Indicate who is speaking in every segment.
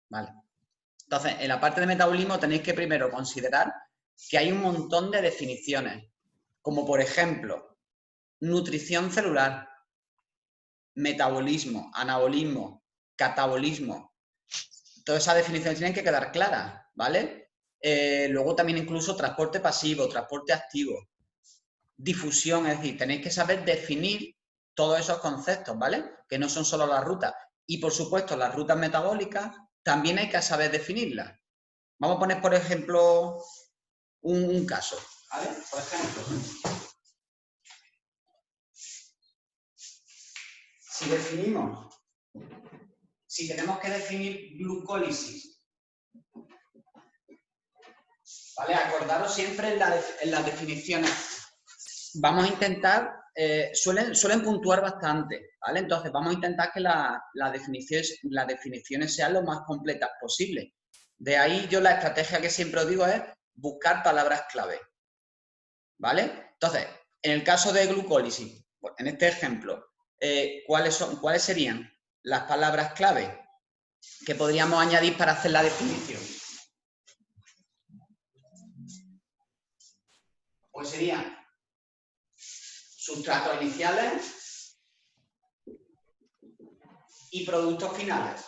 Speaker 1: Vale. Entonces, en la parte de metabolismo tenéis que primero considerar que hay un montón de definiciones, como por ejemplo, nutrición celular, metabolismo, anabolismo, catabolismo. Todas esas definiciones tienen que quedar claras, ¿vale? Luego también incluso transporte pasivo, transporte activo, difusión, es decir, tenéis que saber definir todos esos conceptos, ¿vale? Que no son solo las rutas. Y, por supuesto, las rutas metabólicas también hay que saber definirlas. Vamos a poner, por ejemplo, un caso, ¿vale? Por ejemplo, si tenemos que definir glucólisis, ¿vale? Acordaros siempre en las definiciones. Vamos a intentar, suelen puntuar bastante, ¿vale? Entonces vamos a intentar que las definiciones sean lo más completas posible. De ahí yo la estrategia que siempre os digo es buscar palabras clave, ¿vale? Entonces, en el caso de glucólisis, en este ejemplo, ¿cuáles serían las palabras clave que podríamos añadir para hacer la definición? Pues serían sustratos iniciales y productos finales.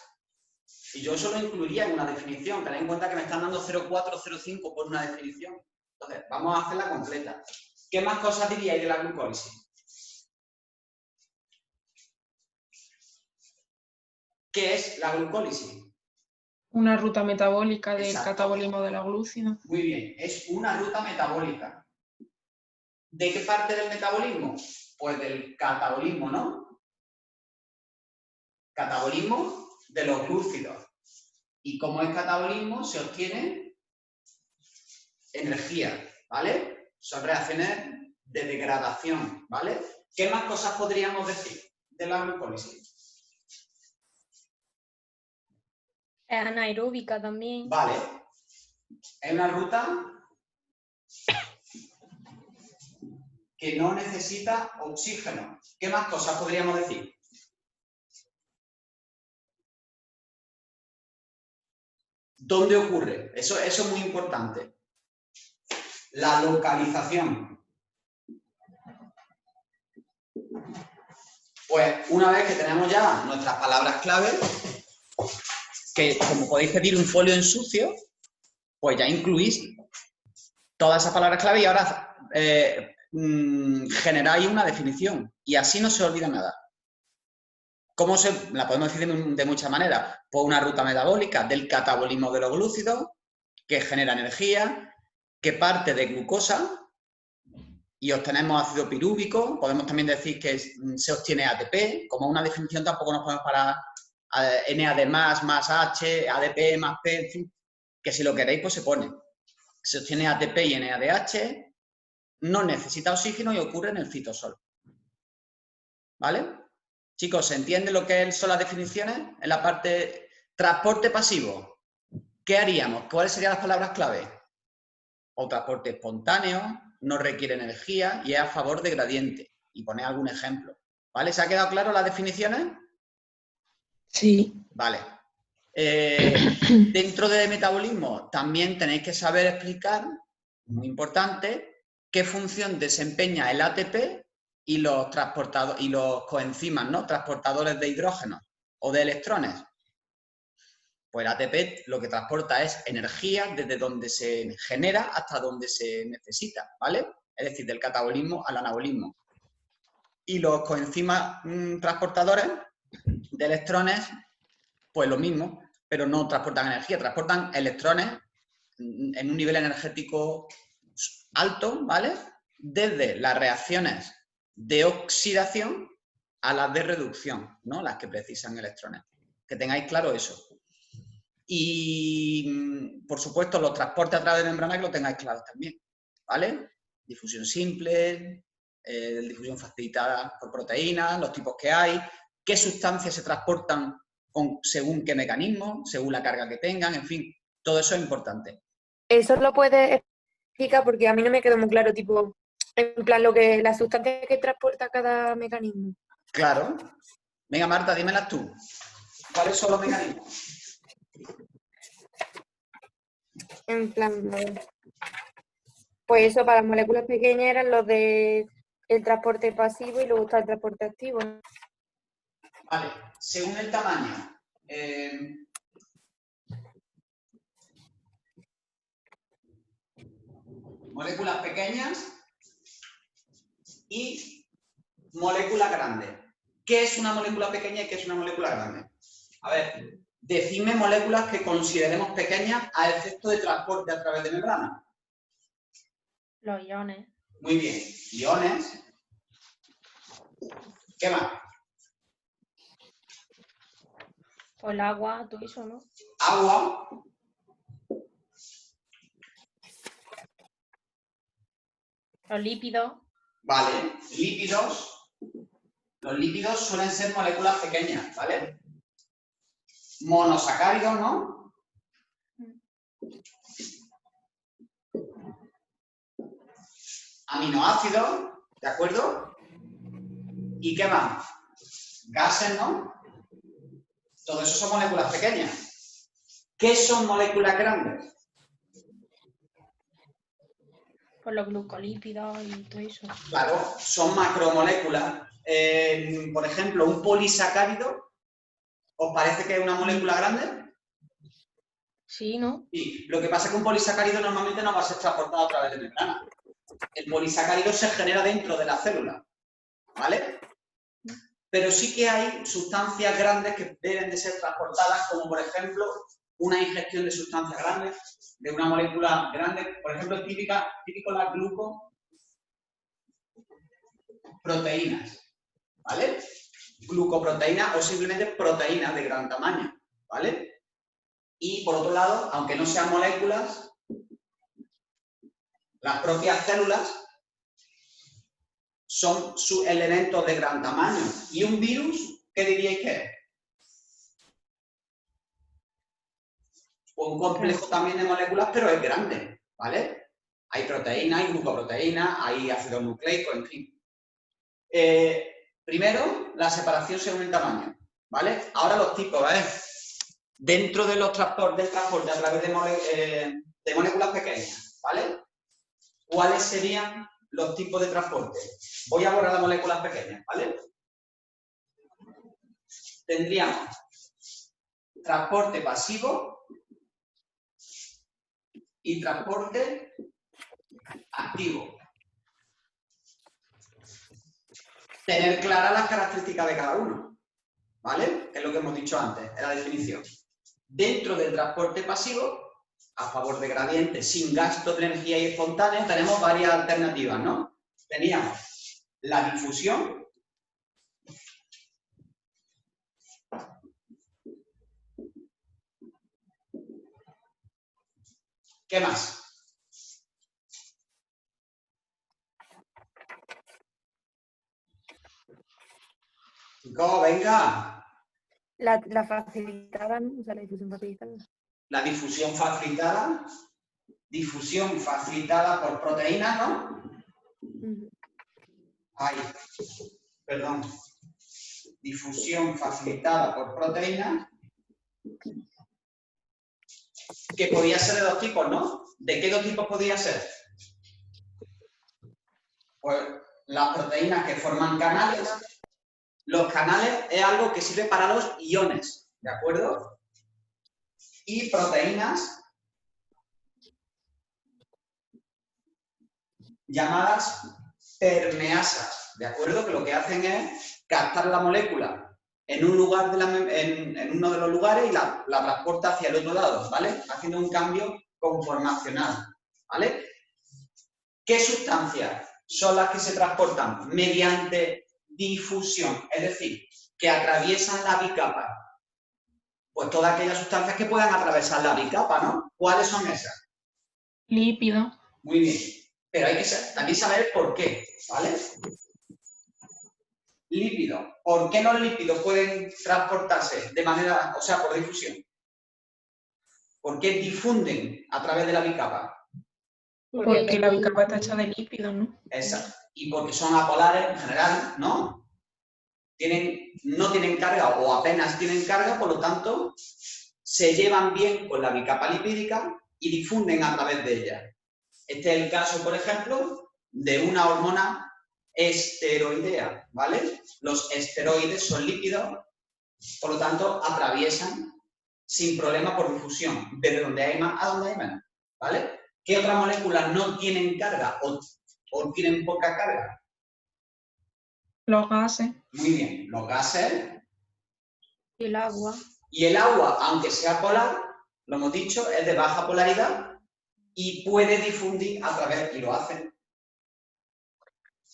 Speaker 1: Y yo eso lo incluiría en una definición. Tened en cuenta que me están dando 0,4, 0,5 por una definición. Entonces, vamos a hacerla completa. ¿Qué más cosas diríais de la glucólisis? ¿Qué es la glucólisis?
Speaker 2: Una ruta metabólica del
Speaker 1: Exacto.
Speaker 2: catabolismo de la glucina.
Speaker 1: Muy bien, es una ruta metabólica. ¿De qué parte del metabolismo? Pues del catabolismo, ¿no? Catabolismo de los glúcidos. Y como es catabolismo, se obtiene energía, ¿vale? Son reacciones de degradación, ¿vale? ¿Qué más cosas podríamos decir de la glucólisis?
Speaker 3: Es anaeróbica también.
Speaker 1: Vale. Es una ruta que no necesita oxígeno. ¿Qué más cosas podríamos decir? ¿Dónde ocurre? Eso es muy importante. La localización. Pues una vez que tenemos ya nuestras palabras clave, que como podéis pedir un folio en sucio, pues ya incluís todas esas palabras clave y ahora generáis una definición y así no se olvida nada. ¿Cómo la podemos decir de muchas maneras? Pues una ruta metabólica del catabolismo de los glúcidos que genera energía, que parte de glucosa y obtenemos ácido pirúvico. Podemos también decir que se obtiene ATP. Como una definición tampoco nos podemos parar NAD+, más H, ADP más P, en fin, que si lo queréis pues se pone. Se obtiene ATP y NADH, no necesita oxígeno y ocurre en el citosol. ¿Vale? Chicos, ¿se entiende lo que son las definiciones? En la parte transporte pasivo, ¿qué haríamos? ¿Cuáles serían las palabras clave? O transporte espontáneo, no requiere energía y es a favor de gradiente. Y poner algún ejemplo. ¿Vale? ¿Se ha quedado claro las definiciones?
Speaker 2: Sí.
Speaker 1: Vale. Dentro de metabolismo también tenéis que saber explicar, muy importante, qué función desempeña el ATP y los coenzimas, ¿no? Transportadores de hidrógeno o de electrones. Pues el ATP lo que transporta es energía desde donde se genera hasta donde se necesita, ¿vale? Es decir, del catabolismo al anabolismo. Y los coenzimas transportadores de electrones, pues lo mismo, pero no transportan energía, transportan electrones en un nivel energético alto, ¿vale? Desde las reacciones de oxidación a las de reducción, ¿no? Las que precisan electrones. Que tengáis claro eso. Y, por supuesto, los transportes a través de membrana que lo tengáis claros también, ¿vale? Difusión simple, difusión facilitada por proteínas, los tipos que hay, qué sustancias se transportan según qué mecanismo, según la carga que tengan, en fin, todo eso es importante.
Speaker 4: Eso lo puedes explicar porque a mí no me quedó muy claro, tipo, en plan, la sustancia que transporta cada mecanismo.
Speaker 1: Claro. Venga, Marta, dímelas tú. ¿Cuáles son los mecanismos?
Speaker 4: En plan, a ver. Pues eso, para las moléculas pequeñas eran los de el transporte pasivo y luego está el transporte activo, ¿no?
Speaker 1: Vale, según el tamaño. Moléculas pequeñas y moléculas grandes. ¿Qué es una molécula pequeña y qué es una molécula grande? A ver, decidme moléculas que consideremos pequeñas a efecto de transporte a través de membrana.
Speaker 3: Los iones.
Speaker 1: Muy bien, iones. ¿Qué más?
Speaker 3: Pues el agua, todo eso, ¿no?
Speaker 1: Agua.
Speaker 3: Los lípidos.
Speaker 1: Vale, lípidos. Los lípidos suelen ser moléculas pequeñas, ¿vale? Monosacáridos, ¿no? Aminoácidos, ¿de acuerdo? ¿Y qué más? Gases, ¿no? Todo eso son moléculas pequeñas. ¿Qué son moléculas grandes?
Speaker 3: Pues los glucolípidos y todo eso.
Speaker 1: Claro, son macromoléculas. Por ejemplo, un polisacárido, ¿os parece que es una molécula grande?
Speaker 3: Sí, ¿no?
Speaker 1: Sí. Lo que pasa es que un polisacárido normalmente no va a ser transportado a través de membrana. El polisacárido se genera dentro de la célula, ¿vale? Pero sí que hay sustancias grandes que deben de ser transportadas, como por ejemplo una ingestión de sustancias grandes, de una molécula grande. Por ejemplo, es típico la glucoproteínas, ¿vale? Glucoproteínas o simplemente proteínas de gran tamaño, ¿vale? Y por otro lado, aunque no sean moléculas, las propias células son sus elementos de gran tamaño. ¿Y un virus, qué diríais que es? Un complejo también de moléculas, pero es grande, ¿vale? Hay proteínas, hay glucoproteínas, hay ácidos nucleicos, en fin. Primero, la separación según el tamaño, ¿vale? Ahora los tipos, ¿vale? Dentro de los del transporte a través de moléculas pequeñas, ¿vale? ¿Cuáles serían los tipos de transporte? Voy a borrar las moléculas pequeñas, ¿vale? Tendríamos transporte pasivo y transporte activo. Tener claras las características de cada uno, ¿vale? Es lo que hemos dicho antes, en la definición. Dentro del transporte pasivo, a favor de gradiente sin gasto de energía y espontáneo, tenemos varias alternativas, ¿no? Teníamos la difusión, ¿qué más? Chicos, venga.
Speaker 4: La facilitada, ¿no? O sea, la difusión facilitada.
Speaker 1: La difusión facilitada por proteínas, ¿no? Ay, perdón. Difusión facilitada por proteínas, que podía ser de dos tipos, ¿no? ¿De qué dos tipos podía ser? Pues las proteínas que forman canales. Los canales es algo que sirve para los iones, ¿de acuerdo? Y proteínas llamadas permeasas, ¿de acuerdo? Que lo que hacen es captar la molécula en un lugar en uno de los lugares y la transporta hacia el otro lado, ¿vale? Haciendo un cambio conformacional, ¿vale? ¿Qué sustancias son las que se transportan mediante difusión? Es decir, que atraviesan la bicapa. Pues todas aquellas sustancias que puedan atravesar la bicapa, ¿no? ¿Cuáles son esas?
Speaker 2: Lípido.
Speaker 1: Muy bien. Pero hay que también saber por qué, ¿vale? Lípidos. ¿Por qué los lípidos pueden transportarse de manera, o sea, por difusión? ¿Por qué difunden a través de la bicapa?
Speaker 2: Porque la bicapa está hecha de lípidos, ¿no?
Speaker 1: Exacto. Y porque son apolares en general, ¿no? No tienen carga o apenas tienen carga, por lo tanto, se llevan bien con la bicapa lipídica y difunden a través de ella. Este es el caso, por ejemplo, de una hormona esteroidea, ¿vale? Los esteroides son lípidos, por lo tanto, atraviesan sin problema por difusión, desde donde hay más a donde hay menos, ¿vale? ¿Qué otras moléculas no tienen carga o tienen poca carga?
Speaker 2: Los gases.
Speaker 1: Muy bien, los gases.
Speaker 3: Y el agua.
Speaker 1: Y el agua, aunque sea polar, lo hemos dicho, es de baja polaridad y puede difundir a través, y lo hace,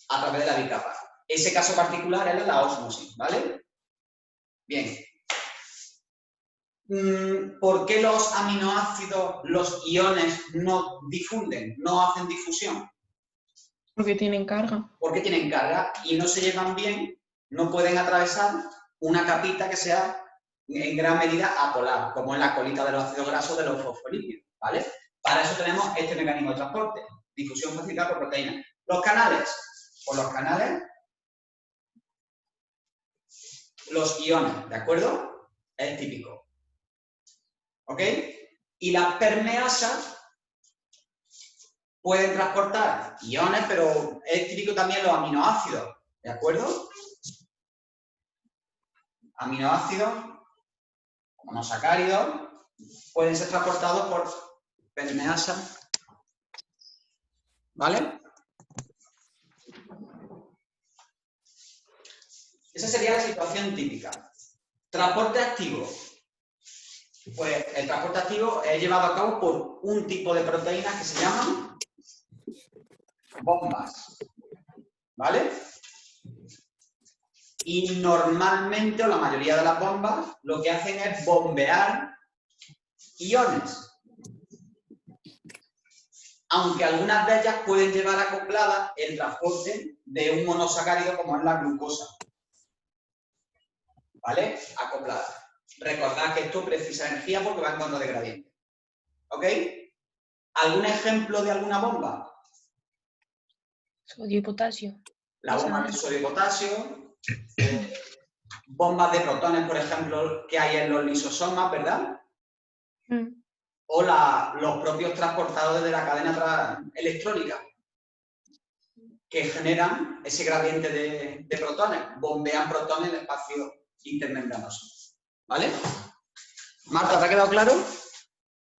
Speaker 1: a través de la bicapa. Ese caso particular es la ósmosis, ¿vale? Bien. ¿Por qué los aminoácidos, los iones, no difunden, no hacen difusión?
Speaker 2: Porque tienen carga.
Speaker 1: Porque tienen carga y no se llevan bien, no pueden atravesar una capita que sea en gran medida apolar, como en la colita de los ácidos grasos de los fosfolípidos, ¿vale? Para eso tenemos este mecanismo de transporte, difusión facilitada por proteínas. Los canales, pues los canales, los iones, ¿de acuerdo? Es típico. ¿Ok? Y las permeasas pueden transportar iones, pero es típico también los aminoácidos, ¿de acuerdo? Aminoácidos, monosacáridos, pueden ser transportados por permeasas, ¿vale? Esa sería la situación típica. Transporte activo. Pues el transporte activo es llevado a cabo por un tipo de proteínas que se llaman bombas, ¿vale? Y normalmente, o la mayoría de las bombas, lo que hacen es bombear iones. Aunque algunas de ellas pueden llevar acoplada el transporte de un monosacárido como es la glucosa. ¿Vale? Acoplada. Recordad que esto precisa energía porque va en contra de gradiente. ¿Ok? ¿Algún ejemplo de alguna bomba?
Speaker 3: Sodio y potasio.
Speaker 1: La bomba de sodio y potasio. Bombas de protones, por ejemplo, que hay en los lisosomas, ¿verdad? O los propios transportadores de la cadena electrónica que generan ese gradiente de protones, bombean protones en el espacio intermembranoso. ¿Vale? Marta, ¿te ha quedado claro?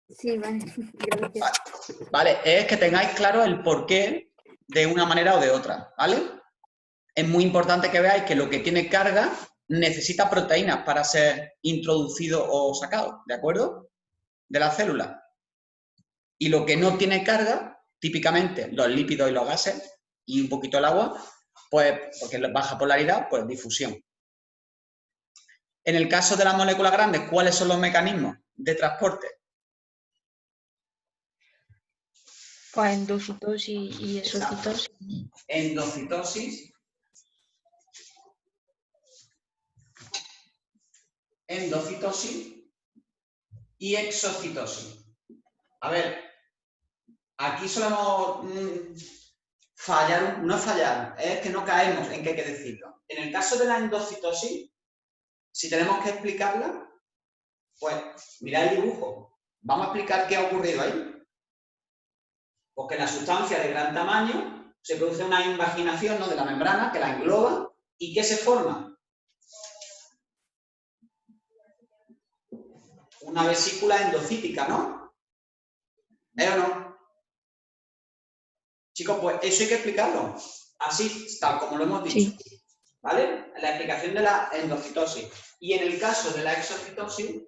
Speaker 4: Sí, vale. Gracias.
Speaker 1: Vale, es que tengáis claro el porqué de una manera o de otra, ¿vale? Es muy importante que veáis que lo que tiene carga necesita proteínas para ser introducido o sacado, ¿de acuerdo? De la célula. Y lo que no tiene carga, típicamente los lípidos y los gases, y un poquito el agua, pues, porque es baja polaridad, pues difusión. En el caso de las moléculas grandes, ¿cuáles son los mecanismos de transporte?
Speaker 3: Pues endocitosis y exocitosis.
Speaker 1: Endocitosis. Endocitosis y exocitosis. A ver, aquí solemos fallar, no fallar, es que no caemos en que hay que decirlo. En el caso de la endocitosis, si tenemos que explicarla, pues mirad el dibujo. Vamos a explicar qué ha ocurrido ahí. Porque en la sustancia de gran tamaño se produce una invaginación, ¿no?, de la membrana que la engloba. ¿Y qué se forma? Una vesícula endocítica, ¿no? ¿Es o no? Chicos, pues eso hay que explicarlo. Así, tal como lo hemos dicho.
Speaker 3: Sí.
Speaker 1: ¿Vale? La explicación de la endocitosis. Y en el caso de la exocitosis,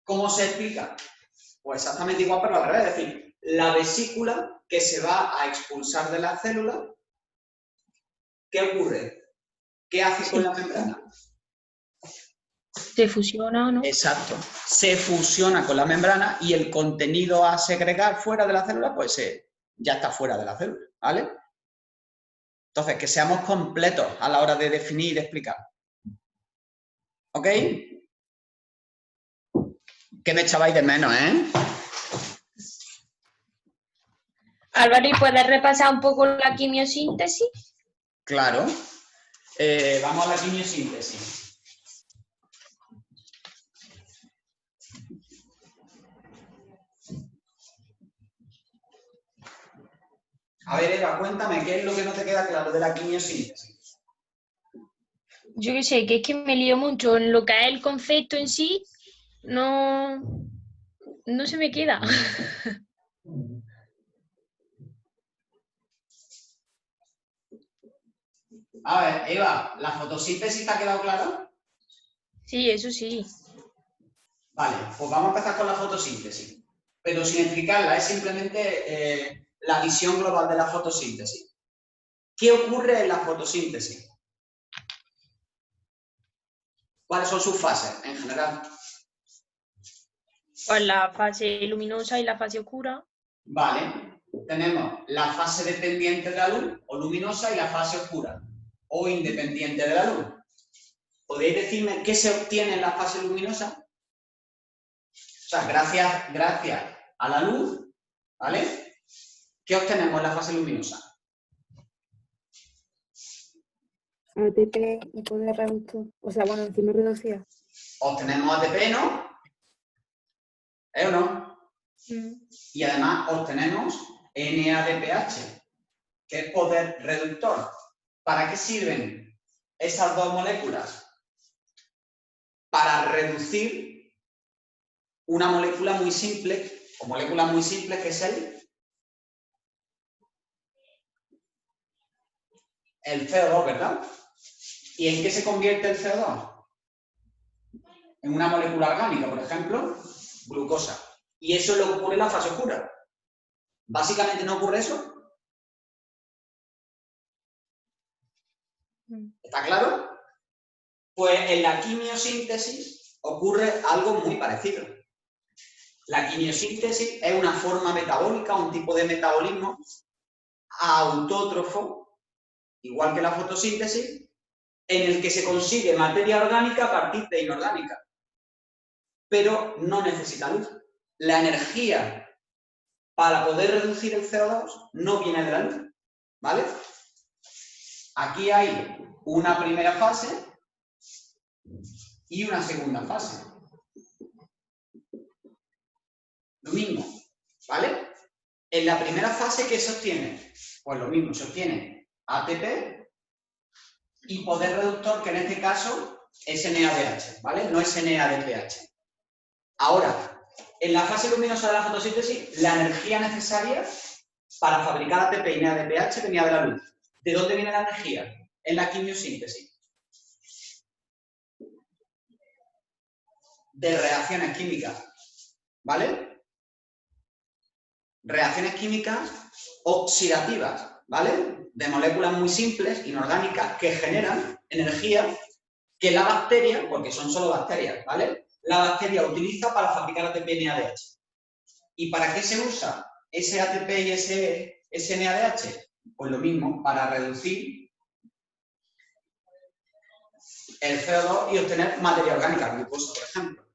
Speaker 1: ¿cómo se explica? Pues exactamente igual, pero al revés. Es decir, la vesícula que se va a expulsar de la célula, ¿qué ocurre? ¿Qué hace con la membrana?
Speaker 3: Se fusiona, ¿no?
Speaker 1: Exacto. Se fusiona con la membrana y el contenido a segregar fuera de la célula, pues ya está fuera de la célula, ¿vale? Entonces, que seamos completos a la hora de definir y explicar. ¿Ok? Que me echabais de menos, ¿eh?
Speaker 3: Álvaro, ¿y puedes repasar un poco la quimiosíntesis?
Speaker 1: Claro. Vamos a la quimiosíntesis. A ver, Eva, cuéntame, ¿qué es lo que no te queda claro de la quimiosíntesis?
Speaker 3: Yo qué sé, que es que me lío mucho en lo que es el concepto en sí, no, no se me queda.
Speaker 1: A ver, Eva, ¿la fotosíntesis te ha quedado clara?
Speaker 3: Sí, eso sí.
Speaker 1: Vale, pues vamos a empezar con la fotosíntesis, pero sin explicarla, es simplemente la visión global de la fotosíntesis. ¿Qué ocurre en la fotosíntesis? ¿Cuáles son sus fases en general?
Speaker 3: Pues la fase luminosa y la fase oscura.
Speaker 1: Vale, tenemos la fase dependiente de la luz o luminosa y la fase oscura o independiente de la luz. ¿Podéis decirme qué se obtiene en la fase luminosa? O sea, gracias a la luz, ¿vale? ¿Qué obtenemos en la fase luminosa?
Speaker 4: ATP y poder reductor. O sea, bueno, enzima reducida.
Speaker 1: Obtenemos ATP, ¿no? ¿Eh o no? Y además obtenemos NADPH, que es poder reductor. ¿Para qué sirven esas dos moléculas? Para reducir una molécula muy simple, o moléculas muy simples, que es el CO2, ¿verdad? ¿Y en qué se convierte el CO2? En una molécula orgánica, por ejemplo, glucosa. Y eso es lo que ocurre en la fase oscura. Básicamente no ocurre eso. ¿Está claro? Pues en la quimiosíntesis ocurre algo muy parecido. La quimiosíntesis es una forma metabólica, un tipo de metabolismo autótrofo, igual que la fotosíntesis, en el que se consigue materia orgánica a partir de inorgánica. Pero no necesita luz. La energía para poder reducir el CO2 no viene de la luz, ¿vale? Aquí hay una primera fase y una segunda fase. Lo mismo, ¿vale? En la primera fase, ¿qué se obtiene? Pues lo mismo, se obtiene ATP y poder reductor, que en este caso es NADH, ¿vale? No es NADPH. Ahora, en la fase luminosa de la fotosíntesis, la energía necesaria para fabricar ATP y NADPH venía de la luz. ¿De dónde viene la energía? En la quimiosíntesis. De reacciones químicas, ¿vale? Reacciones químicas oxidativas, ¿vale? De moléculas muy simples, inorgánicas, que generan energía que la bacteria, porque son solo bacterias, ¿vale? La bacteria utiliza para fabricar ATP y NADH. ¿Y para qué se usa ese ATP y ese NADH? Pues lo mismo, para reducir el CO2 y obtener materia orgánica, glucosa, por ejemplo.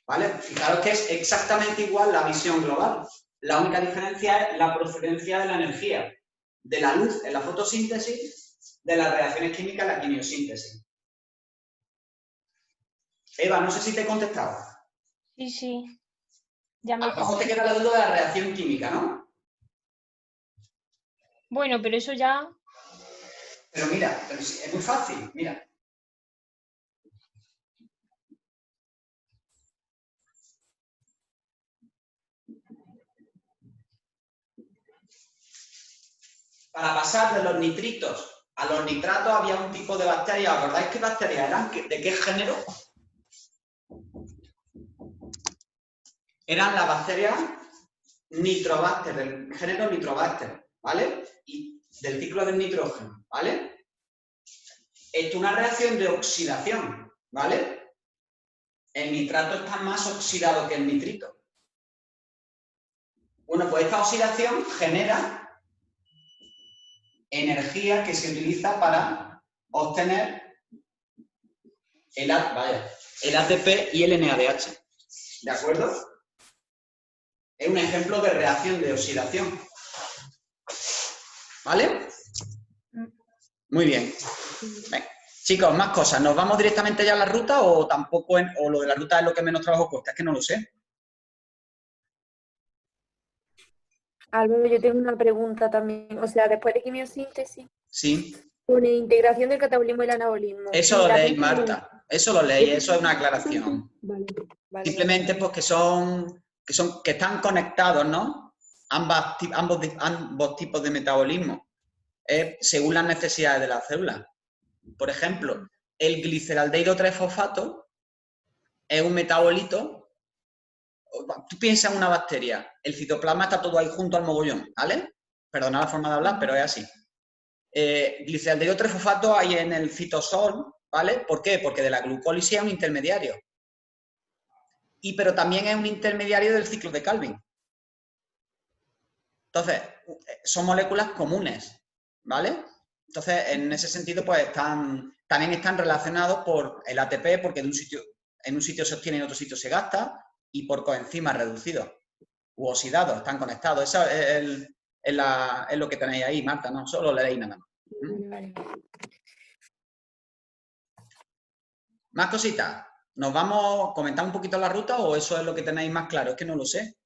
Speaker 1: ¿Vale? Fijaros que es exactamente igual la visión global. La única diferencia es la procedencia de la energía, de la luz en la fotosíntesis, de las reacciones químicas en la quimiosíntesis. Eva, no sé si te he contestado.
Speaker 3: Sí, sí. Ya me
Speaker 1: A lo mejor te queda la duda de la reacción química, ¿no?
Speaker 3: Bueno, pero eso ya.
Speaker 1: Pero mira, es muy fácil, mira. Para pasar de los nitritos a los nitratos había un tipo de bacterias. ¿Os acordáis qué bacterias eran? ¿De qué género? Eran las bacterias Nitrobacter, del género Nitrobacter, ¿vale? Y del ciclo del nitrógeno, ¿vale? Esto es una reacción de oxidación, ¿vale? El nitrato está más oxidado que el nitrito. Bueno, pues esta oxidación genera energía que se utiliza para obtener el ATP y el NADH. ¿De acuerdo? Es un ejemplo de reacción de oxidación. ¿Vale? Muy bien. Venga. Chicos, más cosas. ¿Nos vamos directamente ya a la ruta o tampoco o lo de la ruta es lo que menos trabajo cuesta? Es que no lo sé.
Speaker 4: Álvaro, yo tengo una pregunta también. O sea, después de quimiosíntesis,
Speaker 1: Sí,
Speaker 4: con integración del catabolismo y el anabolismo.
Speaker 1: eso
Speaker 4: Y
Speaker 1: lo
Speaker 4: la
Speaker 1: leéis,
Speaker 4: PEP también.
Speaker 1: Marta. Eso lo leéis, eso es una aclaración.
Speaker 4: Vale, vale.
Speaker 1: Simplemente pues que están conectados, ¿no? Ambos tipos de metabolismo, según las necesidades de la célula. Por ejemplo, el gliceraldehído 3-fosfato es un metabolito. Tú piensas en una bacteria, el citoplasma está todo ahí junto al mogollón, ¿vale? Perdona la forma de hablar, pero es así. Gliceraldehído 3-fosfato hay en el citosol, ¿vale? ¿Por qué? Porque de la glucólisis es un intermediario. Pero también es un intermediario del ciclo de Calvin. Entonces, son moléculas comunes, ¿vale? Entonces, en ese sentido, pues también están relacionados por el ATP, porque en un sitio se obtiene y en otro sitio se gasta, y por coenzimas reducidos u oxidados, están conectados. Eso es lo que tenéis ahí, Marta, no solo leéis nada más.
Speaker 4: Vale.
Speaker 1: Más cositas. ¿Nos vamos a comentar un poquito la ruta o eso es lo que tenéis más claro? Es que no lo sé.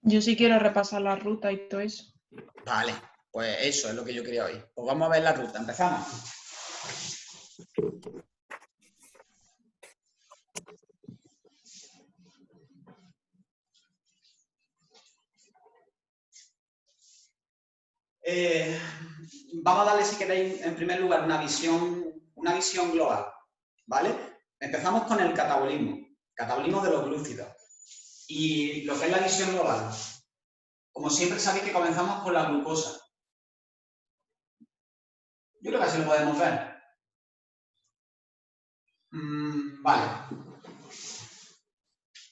Speaker 2: Yo sí quiero repasar la ruta y todo eso.
Speaker 1: Vale, pues eso es lo que yo quería oír. Pues vamos a ver la ruta. Empezamos. Vamos a darle, si queréis, en primer lugar, una visión global, ¿vale? Empezamos con el catabolismo de los glúcidos. Y lo que es la visión global. Como siempre sabéis que comenzamos con la glucosa. Yo creo que así lo podemos ver. Vale.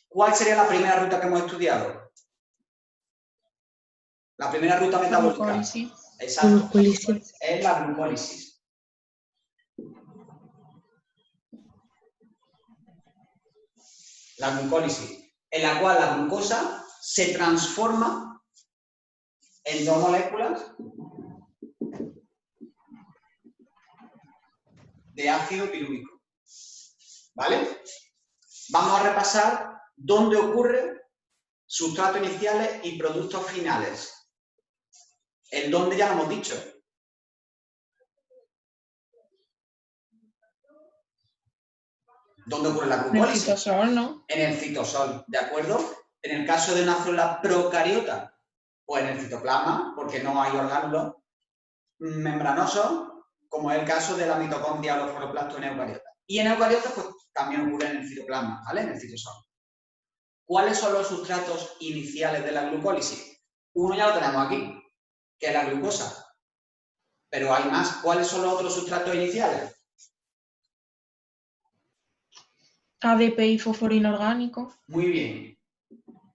Speaker 1: ¿Cuál sería la primera ruta que hemos estudiado? La primera ruta metabólica.
Speaker 2: Glucólisis.
Speaker 1: Exacto. Es la glucólisis. La glucólisis, en la cual la glucosa se transforma en dos moléculas de ácido pirúvico. ¿Vale? Vamos a repasar dónde ocurre sustratos iniciales y productos finales. El dónde ya lo hemos dicho. ¿Dónde ocurre la
Speaker 2: En el
Speaker 1: glucólisis?
Speaker 2: citosol, ¿no?
Speaker 1: En el citosol, ¿de acuerdo? En el caso de una célula procariota, pues en el citoplasma, porque no hay orgánulos membranosos, como es el caso de la mitocondria o los cloroplastos en eucariotas. Y en eucariotas, pues también ocurre en el citoplasma, ¿vale? En el citosol. ¿Cuáles son los sustratos iniciales de la glucólisis? Uno ya lo tenemos aquí, que es la glucosa. Pero hay más. ¿Cuáles son los otros sustratos iniciales?
Speaker 2: ADP y fósforo inorgánico.
Speaker 1: Muy bien.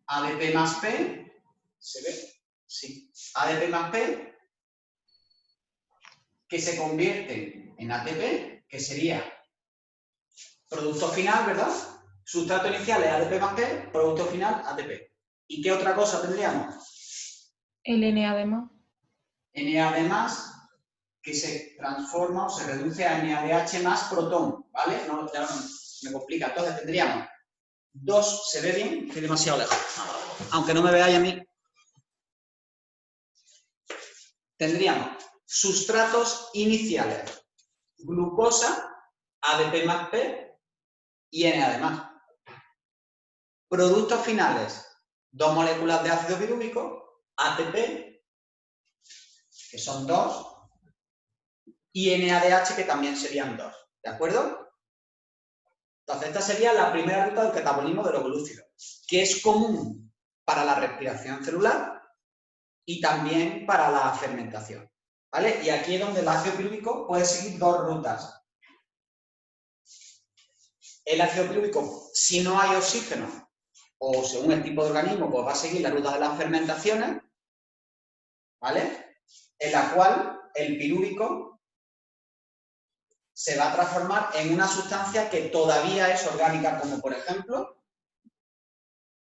Speaker 1: ADP más P, ¿se ve? Sí. ADP más P, que se convierte en ATP, que sería producto final, ¿verdad? Sustrato inicial es ADP más P, producto final ATP. ¿Y qué otra cosa tendríamos?
Speaker 2: El NAD+.
Speaker 1: NAD más, que se transforma o se reduce a NADH más protón, ¿vale? No, ya me complica. Entonces tendríamos dos, ¿se ve bien? Estoy demasiado lejos. Aunque no me veáis a mí. Tendríamos sustratos iniciales, glucosa, ADP más P y NAD más. Productos finales, dos moléculas de ácido pirúvico, ATP, que son dos, y NADH, que también serían dos. ¿De acuerdo? Entonces, esta sería la primera ruta del catabolismo de los glúcidos, que es común para la respiración celular y también para la fermentación. ¿Vale? Y aquí es donde el ácido pirúvico puede seguir dos rutas. El ácido pirúvico, si no hay oxígeno, o según el tipo de organismo, pues va a seguir la ruta de las fermentaciones, ¿vale? En la cual el pirúvico se va a transformar en una sustancia que todavía es orgánica, como por ejemplo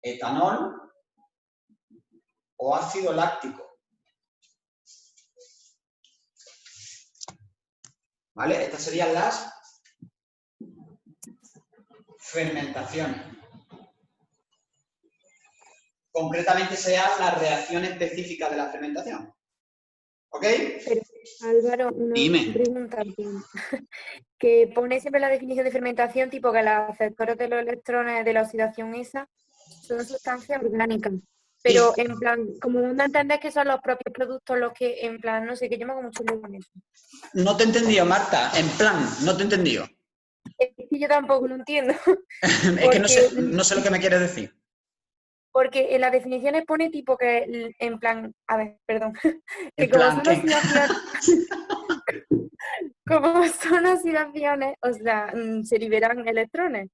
Speaker 1: etanol o ácido láctico. ¿Vale? Estas serían las fermentación. Concretamente sea la reacción específica de la fermentación. ¿Ok?
Speaker 4: Pero, Álvaro, una
Speaker 1: Dime.
Speaker 4: pregunta. Que pone siempre la definición de fermentación, tipo que los aceptores de los electrones de la oxidación esa son sustancias orgánicas. Pero en plan, como no entendés que son los propios productos los que, en plan, no sé, que yo me hago mucho lío con eso.
Speaker 1: No te he entendido, Marta. En plan, no te he entendido.
Speaker 4: Es que yo tampoco lo entiendo.
Speaker 1: Es que no sé lo que me quieres decir.
Speaker 4: Porque en las definiciones pone tipo que, en plan, a ver, perdón, que
Speaker 1: En plan, ¿qué?
Speaker 4: como son oxidaciones, o sea, se liberan electrones,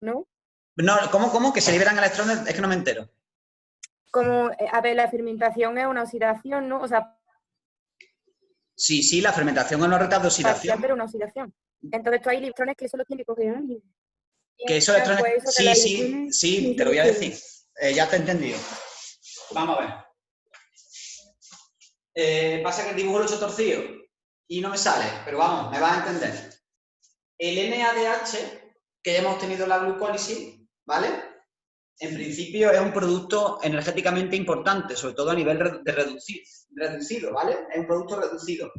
Speaker 4: ¿no?
Speaker 1: No, ¿cómo? ¿Que se liberan electrones? Es que no me entero.
Speaker 4: Como, a ver, la fermentación es una oxidación, ¿no? O sea,
Speaker 1: Sí, la fermentación es una reta de oxidación.
Speaker 4: parcial, pero una oxidación. Entonces, tú hay electrones que eso lo tiene que coger alguien.
Speaker 1: Que esos electrones...
Speaker 4: Pues eso, que los
Speaker 1: Sí,
Speaker 4: electrones
Speaker 1: te lo voy a decir. Ya te he entendido. Vamos a ver. Pasa que el dibujo lo he hecho torcido y no me sale, pero vamos, me vas a entender. El NADH, que ya hemos tenido en la glucólisis, ¿vale? En principio es un producto energéticamente importante, sobre todo a nivel de reducido, ¿vale? Es un producto reducido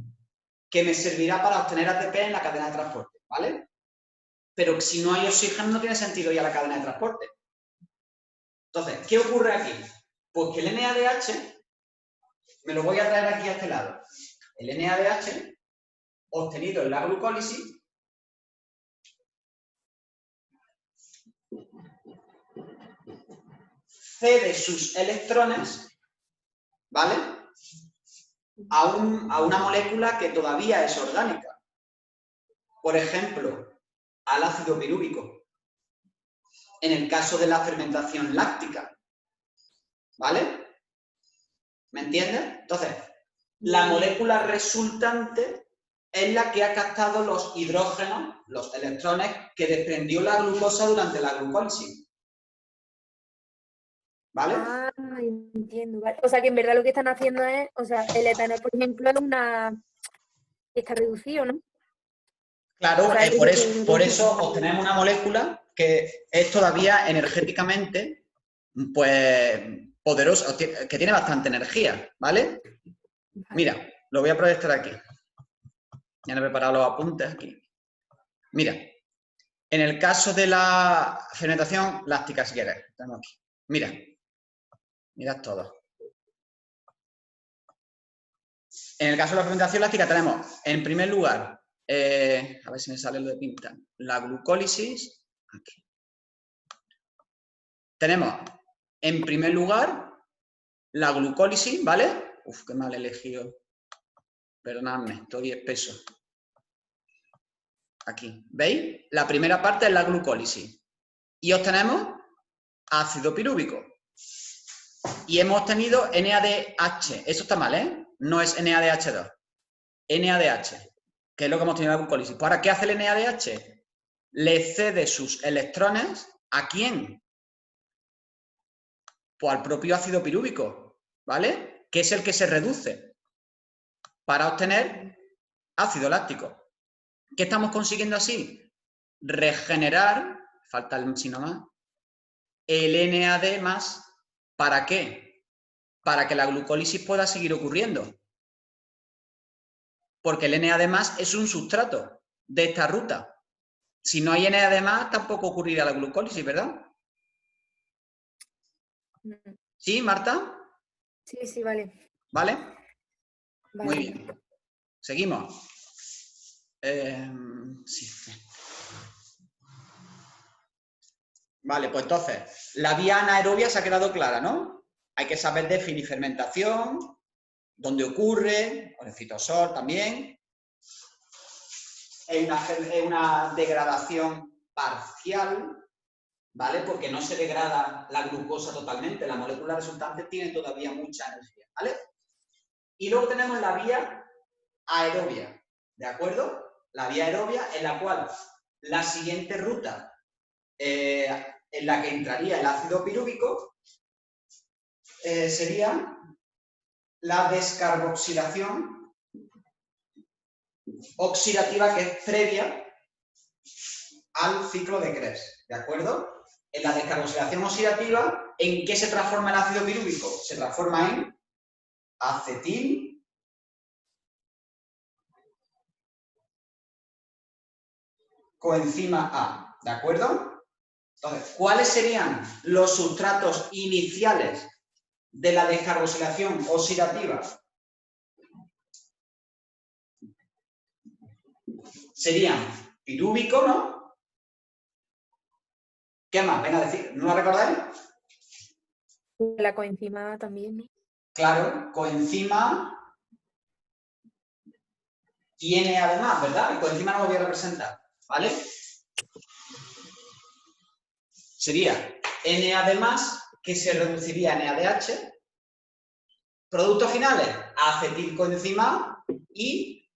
Speaker 1: que me servirá para obtener ATP en la cadena de transporte, ¿vale? Pero si no hay oxígeno no tiene sentido ir a la cadena de transporte. Entonces, ¿qué ocurre aquí? Pues que el NADH, me lo voy a traer aquí a este lado, el NADH obtenido en la glucólisis cede sus electrones, ¿vale? A una molécula que todavía es orgánica. Por ejemplo, al ácido pirúvico. En el caso de la fermentación láctica. ¿Vale? ¿Me entiendes? Entonces, la molécula resultante es la que ha captado los hidrógenos, los electrones que desprendió la glucosa durante la glucólisis. ¿Vale?
Speaker 4: Ah, entiendo. Vale. O sea, que en verdad lo que están haciendo es, o sea, el etanol, por ejemplo, está reducido, ¿no?
Speaker 1: Claro,
Speaker 4: O sea,
Speaker 1: por eso obtenemos una molécula que es todavía energéticamente, pues, poderosa, que tiene bastante energía, ¿vale? Mira, lo voy a proyectar aquí. Ya me he preparado los apuntes aquí. Mira, en el caso de la fermentación láctica, si quieres, tenemos aquí. Mirad todo. En el caso de la fermentación láctica tenemos, en primer lugar, a ver si me sale lo de pinta, la glucólisis. Aquí. Tenemos, en primer lugar, la glucólisis, ¿vale? Uf, qué mal he elegido. Perdonadme, estoy espeso. Aquí, ¿veis? La primera parte es la glucólisis. Y obtenemos ácido pirúvico. Y hemos obtenido NADH. Eso está mal, ¿eh? No es NADH2. NADH, que es lo que hemos tenido en la glucólisis. Pues ahora, ¿qué hace el NADH? Le cede sus electrones ¿a quién? Pues al propio ácido pirúvico, ¿vale? Que es el que se reduce para obtener ácido láctico. ¿Qué estamos consiguiendo así? Regenerar, falta el signo más, el NAD más. ¿Para qué? Para que la glucólisis pueda seguir ocurriendo. Porque el NAD más es un sustrato de esta ruta. Si no hay NAD más, tampoco ocurrirá la glucólisis, ¿verdad? ¿Sí, Marta?
Speaker 4: Sí, vale.
Speaker 1: ¿Vale?
Speaker 4: Vale.
Speaker 1: Muy bien. Seguimos. Sí. Vale, pues entonces, la vía anaerobia se ha quedado clara, ¿no? Hay que saber definir fermentación, dónde ocurre, con el citosol también. Es una degradación parcial, ¿vale? Porque no se degrada la glucosa totalmente, la molécula resultante tiene todavía mucha energía, ¿vale? Y luego tenemos la vía aerobia, ¿de acuerdo? La vía aerobia en la cual la siguiente ruta en la que entraría el ácido pirúvico sería la descarboxilación oxidativa, que es previa al ciclo de Krebs, ¿de acuerdo? En la descarboxilación oxidativa, ¿en qué se transforma el ácido pirúvico? Se transforma en acetil coenzima A, ¿de acuerdo? Entonces, ¿cuáles serían los sustratos iniciales de la descarboxilación oxidativa? Serían pirúvico, ¿no? ¿Qué más? Venga a decir, ¿no lo recordáis?
Speaker 4: La coenzima también, ¿no?
Speaker 1: Claro, coenzima y N además, ¿verdad? El coenzima no lo voy a representar, ¿vale? Sería N además, que se reduciría a NADH. Productos finales, acetilcoenzima y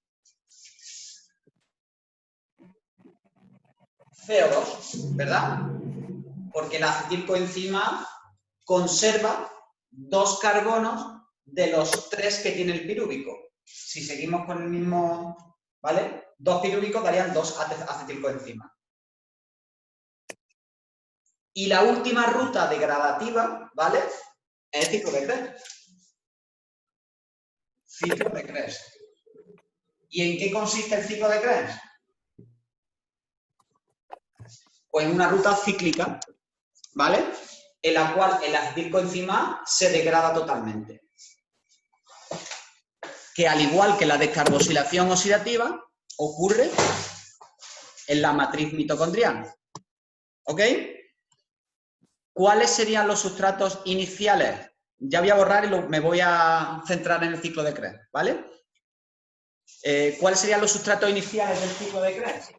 Speaker 1: CO2, ¿verdad? Porque la acetilcoenzima conserva 2 carbonos de los 3 que tiene el pirúvico. Si seguimos con el mismo, ¿vale? 2 pirúvicos darían 2 acetilcoenzima. Y la última ruta degradativa, ¿vale? Es el ciclo de Krebs. Ciclo de Krebs. ¿Y en qué consiste el ciclo de Krebs? Pues en una ruta cíclica, ¿vale? En la cual el acetilcoenzima se degrada totalmente. Que al igual que la descarboxilación oxidativa, ocurre en la matriz mitocondrial. ¿Ok? ¿Cuáles serían los sustratos iniciales? Ya voy a borrar y me voy a centrar en el ciclo de Krebs, ¿vale? ¿Cuáles serían los sustratos iniciales del ciclo de Krebs?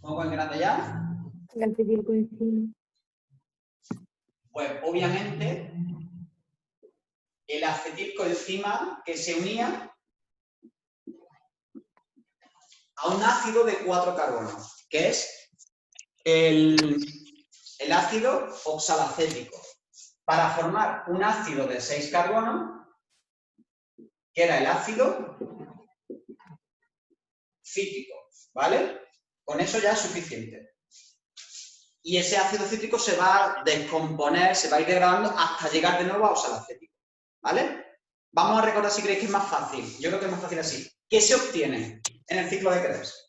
Speaker 1: ¿Pongo en grande ya?
Speaker 4: La acetilcoenzima.
Speaker 1: Pues obviamente el acetilcoenzima que se unía a un ácido de 4 carbonos, que es el ácido oxalacético, para formar un ácido de 6 carbonos, que era el ácido cítrico, ¿vale? Con eso ya es suficiente. Y ese ácido cítrico se va a descomponer, se va a ir degradando hasta llegar de nuevo a oxalacético, ¿vale? Vamos a recordar si creéis que es más fácil. Yo creo que es más fácil así. ¿Qué se obtiene en el ciclo de Krebs?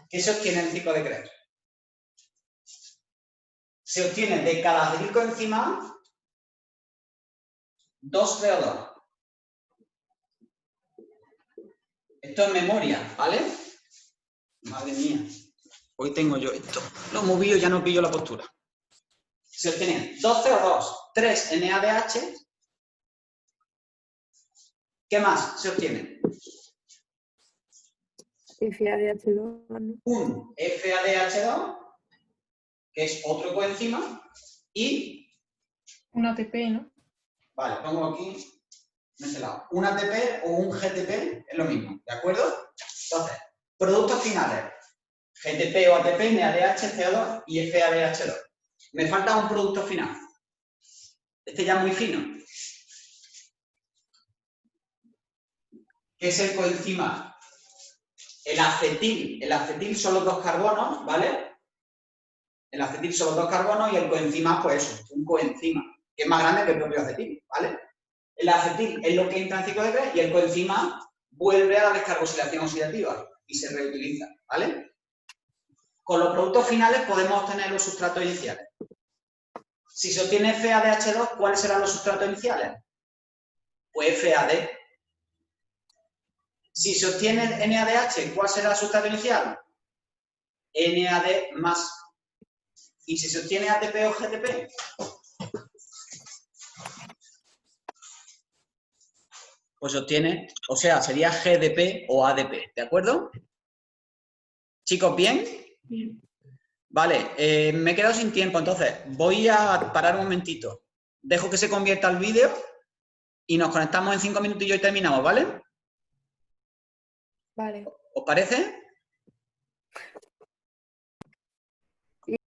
Speaker 1: ¿Qué se obtiene en el ciclo de Krebs? Se obtiene de cada acetilcoenzima 2 CO2. Esto es memoria, ¿vale? Madre mía. Hoy tengo yo esto. Lo he movido y ya no pillo la postura. Se obtienen 2 CO2, 3 NADH. ¿Qué más se obtiene?
Speaker 4: FADH2, ¿no?
Speaker 1: Un FADH2, que es otro coenzima, y...
Speaker 2: Un ATP, ¿no?
Speaker 1: Vale, pongo aquí, en este lado. Un ATP o un GTP es lo mismo, ¿de acuerdo? Entonces, productos finales. GTP o ATP, NADH, CO2 y FADH2. Me falta un producto final. Este ya es muy fino. ¿Qué es el coenzima? El acetil. El acetil son los 2 carbonos, ¿vale? El acetil son los 2 carbonos y el coenzima, pues eso, un coenzima, que es más grande que el propio acetil, ¿vale? El acetil es lo que entra en ciclo de Krebs y el coenzima vuelve a la descarboxilación oxidativa y se reutiliza, ¿vale? Con los productos finales podemos obtener los sustratos iniciales. Si se obtiene FADH2, ¿cuáles serán los sustratos iniciales? Pues FAD. Si se obtiene NADH, ¿cuál será el sustrato inicial? NAD más. ¿Y si se obtiene ATP o GTP? Pues se obtiene, o sea, sería GDP o ADP, ¿de acuerdo? Chicos, ¿bien?
Speaker 2: Bien.
Speaker 1: Vale, me he quedado sin tiempo, entonces voy a parar un momentito. Dejo que se convierta el vídeo y nos conectamos en 5 minutillos y terminamos, ¿vale?
Speaker 4: Vale.
Speaker 1: ¿Os parece?